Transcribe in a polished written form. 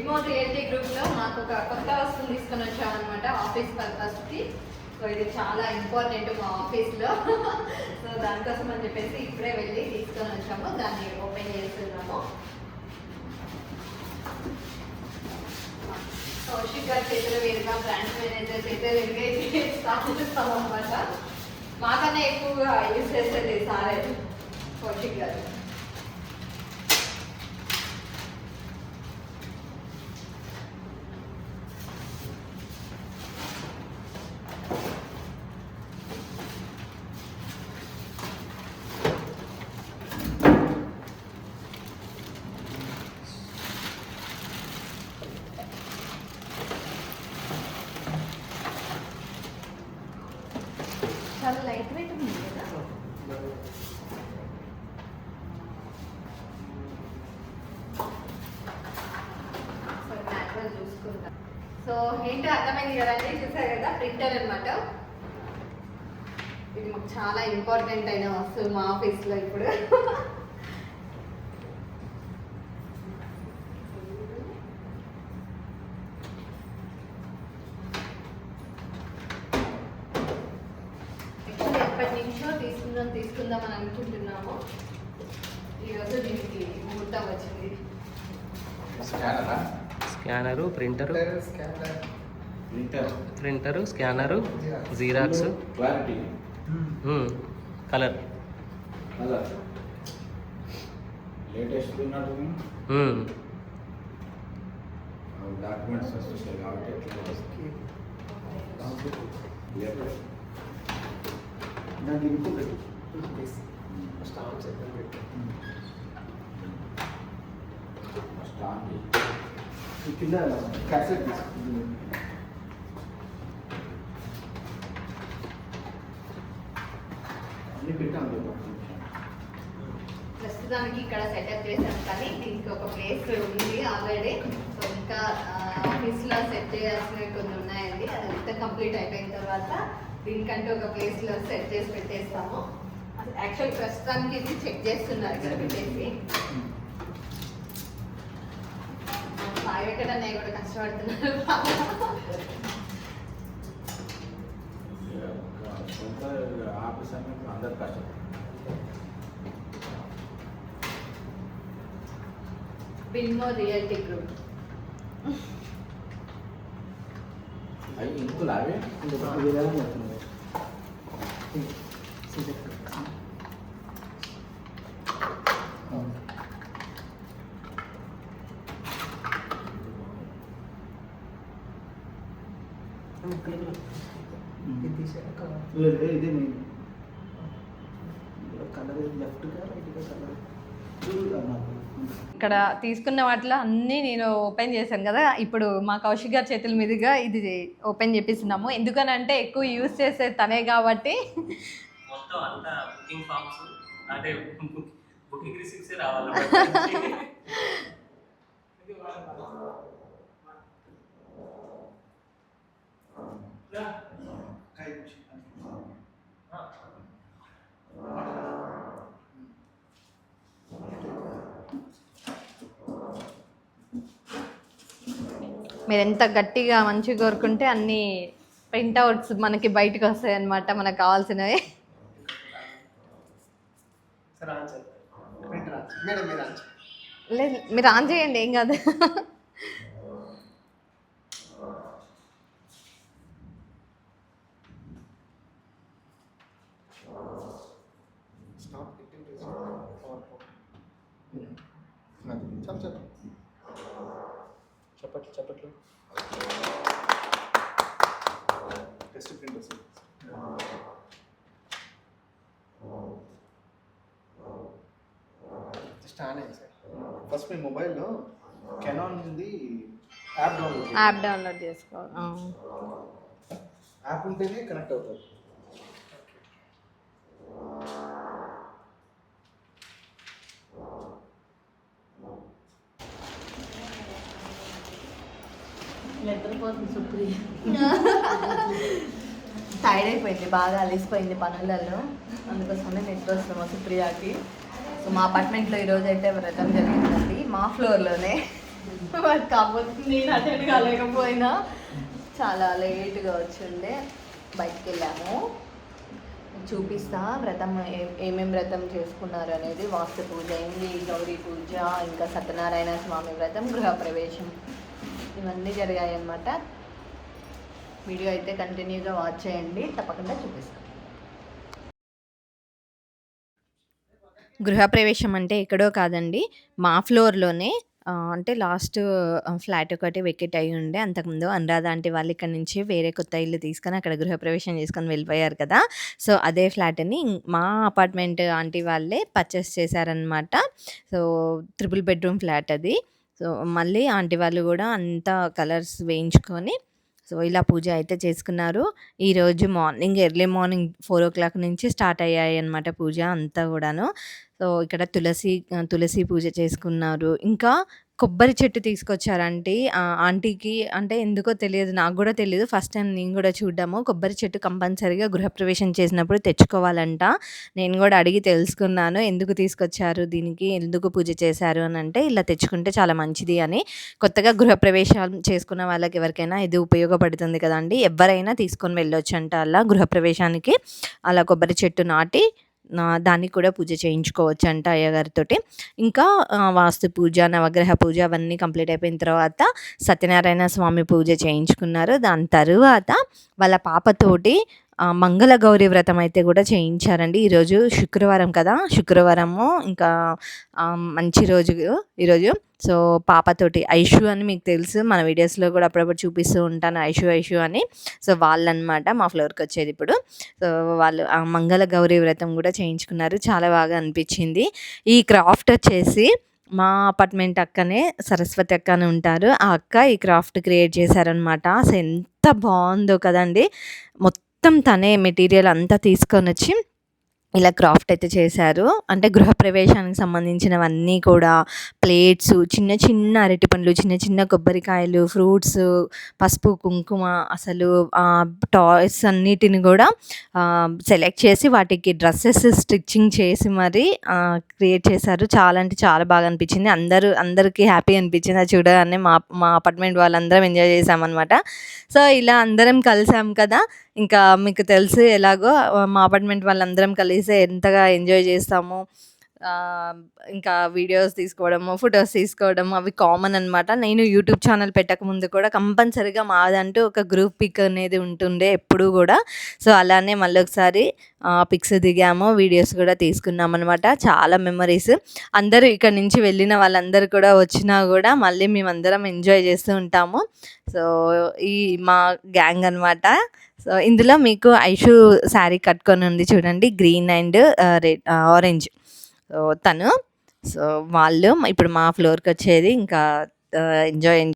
బిల్మో realty గ్రూప్లో మాకు ఒక కొత్త వస్తువు తీసుకొని వచ్చామన్నమాట ఆఫీస్ పర్పస్కి. సో ఇది చాలా ఇంపార్టెంట్ మా ఆఫీస్లో. సో దానికోసం అని చెప్పేసి ఇప్పుడే వెళ్ళి తీసుకొని వచ్చాము, దాన్ని ఓపెన్ చేస్తున్నాము. కౌశిక్ గారి చేతులు వేరుగా బ్రాంచ్ మేనేజర్ చేతులు వేరుగా స్టార్ట్ చేస్తాం అనమాట. మాకన్నా ఎక్కువగా యూజ్ చేసేది సారే కౌశిక్ గారు. చాలా లైట్ వెయిట్ ఉంది కదా. చూసుకుంటా. సో ఏంటో అర్థమైంది కదండి, చూసారు కదా ప్రింటర్ అనమాట. ఇది మాకు చాలా ఇంపార్టెంట్ అయిన వస్తువు మా ఆఫీస్లో ఇప్పుడు. తీసుకుందాం అని అనుకుంటున్నాము. ఈరోజు దీనికి ముహూర్తం వచ్చింది. Scanner, printer, scanner, xerox, clarity, colour, latest documents వస్తాయి కాబట్టి ఎట్లా వస్తాయి. నాకు ఇంకో పెట్టు స్టాంప్ సెకండ్ పెట్టు స్టాంప్ కింద క్యాసెట్ తీసుకుంటుంది. అన్నీ పెట్టాము. ప్రస్తుతానికి ఇక్కడ సెటప్ చేశాను, కానీ దీనికి ఒక ప్లేస్ ఉంది ఆల్రెడీ. సో ఇంకా ఆఫీస్లో సెట్ చేయాల్సినవి కొన్ని ఉన్నాయండి. అది అంతా కంప్లీట్ అయిపోయిన తర్వాత దీనికంటే ఒక ప్లేస్లో సెట్ చేసి పెట్టేస్తాము. యాక్చువల్ ప్రస్తుతానికి ఇది చెక్ చేస్తున్నారు ఇక్కడ పెట్టేసి. సాయి అన్నయ్య కూడా కష్టపడుతున్నారు. ఆఫీస్ అన్నప్పుడు అందరు కష్టపడతారు. బిల్మో రియల్టీ గ్రూప్. అవి ఇంకులు అవే ఇదే మెయిన్ కలర్ లెఫ్ట్గా రైట్గా కలర్. ఇక్కడ తీసుకున్న వాటిలో అన్నీ నేను ఓపెన్ చేశాను కదా. ఇప్పుడు మా కౌశిక్ గారి చేతుల మీదుగా ఇది ఓపెన్ చేపిస్తున్నాము. ఎందుకనంటే ఎక్కువ యూజ్ చేసేది తనే కాబట్టి. మొత్తం అంతా బుకింగ్ ఫామ్స్ అంటే బుకింగ్ రిసిప్ట్స్ రావాలి. మీరు ఎంత గట్టిగా మంచిగా కోరుకుంటే అన్ని ప్రింట్అవుట్స్ మనకి బయటకు వస్తాయి అన్నమాట, మనకు కావాల్సినవి. లేదు మీరు ఆన్ చేయండి, ఏం కాదు. చప్పట్లు టెస్ట్ ప్రింటర్స్ స్టాండ్ అయింది సార్. ఫస్ట్ మీ మొబైల్లో కెనాన్ ఉంది యాప్ డౌన్లోడ్ చేసుకోవాలి. యాప్ ఉంటేనే కనెక్ట్ అవుతుంది. టైర్డ్ అయిపోయింది, బాగా అలిసిపోయింది పనులలో. అందుకోసమే నిద్ర వస్తాం సుప్రియాకి. సో మా అపార్ట్మెంట్లో ఈరోజు అయితే వ్రతం జరిగిందండి, మా ఫ్లోర్లోనే. మరి కాకపోతే నేను అటెండ్ కాలేకపోయినా చాలా లేట్గా వచ్చిండే. బయటికి వెళ్ళాము. చూపిస్తా వ్రతం ఏమేమి వ్రతం చేసుకున్నారు అనేది. వాస్తు పూజ అయింది, గౌరీ పూజ, ఇంకా సత్యనారాయణ స్వామి వ్రతం, గృహప్రవేశం, ఇవన్నీ జరిగాయి అన్నమాట. వీడియో అయితే కంటిన్యూగా వాచ్ చేయండి, తప్పకుండా చూపిస్తాను. గృహప్రవేశం అంటే ఎక్కడో కాదండి, మా ఫ్లోర్లోనే. అంటే లాస్ట్ ఫ్లాట్ ఒకటి వెకెట్ అయ్యి ఉండే. అంతకుముందు అనురాధ ఆంటీ వాళ్ళు ఇక్కడ నుంచి వేరే కొత్త ఇల్లు తీసుకొని అక్కడ గృహప్రవేశం చేసుకొని వెళ్ళిపోయారు కదా. సో అదే ఫ్లాట్ని మా అపార్ట్మెంట్ ఆంటీ వాళ్ళే పర్చేస్ చేశారనమాట. సో 3 బెడ్రూమ్ ఫ్లాట్ అది. సో మళ్ళీ ఆంటీ వాళ్ళు కూడా అంతా కలర్స్ వేయించుకొని సో ఇలా పూజ అయితే చేసుకున్నారు. ఈరోజు మార్నింగ్ ఎర్లీ మార్నింగ్ 4 o'clock నుంచి స్టార్ట్ అయ్యాయి అనమాట పూజ అంతా కూడాను. సో ఇక్కడ తులసి పూజ చేసుకున్నారు. ఇంకా కొబ్బరి చెట్టు తీసుకొచ్చారంటీ ఆంటీకి. అంటే ఎందుకో తెలియదు, నాకు కూడా తెలియదు. ఫస్ట్ టైం నేను కూడా చూడ్డాము. కొబ్బరి చెట్టు కంపల్సరీగా గృహప్రవేశం చేసినప్పుడు తెచ్చుకోవాలంట. నేను కూడా అడిగి తెలుసుకున్నాను, ఎందుకు తీసుకొచ్చారు, దీనికి ఎందుకు పూజ చేశారు అని. అంటే ఇలా తెచ్చుకుంటే చాలా మంచిది అని. కొత్తగా గృహప్రవేశం చేసుకున్న వాళ్ళకి ఎవరికైనా ఇది ఉపయోగపడుతుంది కదండి. ఎవరైనా తీసుకొని వెళ్ళొచ్చు అంట అలా గృహప్రవేశానికి. అలా కొబ్బరి చెట్టు నాటి దానికి కూడా పూజ చేయించుకోవచ్చంట అయ్యగారితోటి. ఇంకా వాస్తు పూజ, నవగ్రహ పూజ అవన్నీ కంప్లీట్ అయిపోయిన తర్వాత సత్యనారాయణ స్వామి పూజ చేయించుకున్నారు. దాని తరువాత వాళ్ళ పాపతోటి మంగళగౌరి వ్రతం అయితే కూడా చేయించారండి. ఈరోజు శుక్రవారం కదా, శుక్రవారము ఇంకా మంచి రోజు ఈరోజు. సో పాపతోటి ఐషు అని మీకు తెలుసు, మన వీడియోస్లో కూడా అప్పుడప్పుడు చూపిస్తూ ఉంటాను ఐషు అని. సో వాళ్ళనమాట మా ఫ్లోర్కి వచ్చేది ఇప్పుడు. సో వాళ్ళు ఆ మంగళగౌరి వ్రతం కూడా చేయించుకున్నారు. చాలా బాగా అనిపించింది. ఈ క్రాఫ్ట్ వచ్చేసి మా అపార్ట్మెంట్ అక్కనే సరస్వతి అక్క అని ఉంటారు. ఆ అక్క ఈ క్రాఫ్ట్ క్రియేట్ చేశారనమాట. అసలు ఎంత బాగుందో కదండి. మొత్తం తనే మెటీరియల్ అంతా తీసుకొని వచ్చి ఇలా క్రాఫ్ట్ అయితే చేశారు. అంటే గృహప్రవేశానికి సంబంధించినవన్నీ కూడా ప్లేట్స్, చిన్న చిన్న అరటిపండ్లు, చిన్న చిన్న కొబ్బరికాయలు, ఫ్రూట్స్, పసుపు, కుంకుమ, అసలు టాయ్స్ అన్నిటిని కూడా సెలెక్ట్ చేసి వాటికి డ్రెస్సెస్ స్టిచ్చింగ్ చేసి మరి క్రియేట్ చేశారు. చాలా అంటే చాలా బాగా అనిపించింది. అందరికీ హ్యాపీ అనిపించింది అది చూడగానే. మా అపార్ట్మెంట్ వాళ్ళందరం ఎంజాయ్ చేసామన్నమాట. సో ఇలా అందరం కలిసాం కదా. ఇంకా మీకు తెలుసు ఎలాగో మా అపార్ట్మెంట్ వాళ్ళందరం కలిసి ఎంతగా ఎంజాయ్ చేస్తాము. ఇంకా వీడియోస్ తీసుకోవడము, ఫొటోస్ తీసుకోవడము అవి కామన్ అనమాట. నేను యూట్యూబ్ ఛానల్ పెట్టకముందు కూడా కంపల్సరీగా మాదంటూ ఒక గ్రూప్ పిక్ అనేది ఉంటుండే ఎప్పుడూ కూడా. సో అలానే మళ్ళీ ఒకసారి పిక్స్ దిగాము, వీడియోస్ కూడా తీసుకున్నాం అనమాట. చాలా మెమరీస్. అందరూ ఇక్కడ నుంచి వెళ్ళిన వాళ్ళందరూ కూడా వచ్చినా కూడా మళ్ళీ మేమందరం ఎంజాయ్ చేస్తూ ఉంటాము. సో ఈ మా గ్యాంగ్ అనమాట. సో ఇందులో మీకు ఐషు శారీ కట్టుకొని ఉంది చూడండి, green and red orange. So తను, సో వాళ్ళు ఇప్పుడు మా ఫ్లోర్కి వచ్చేది ఇంకా ఎంజాయ్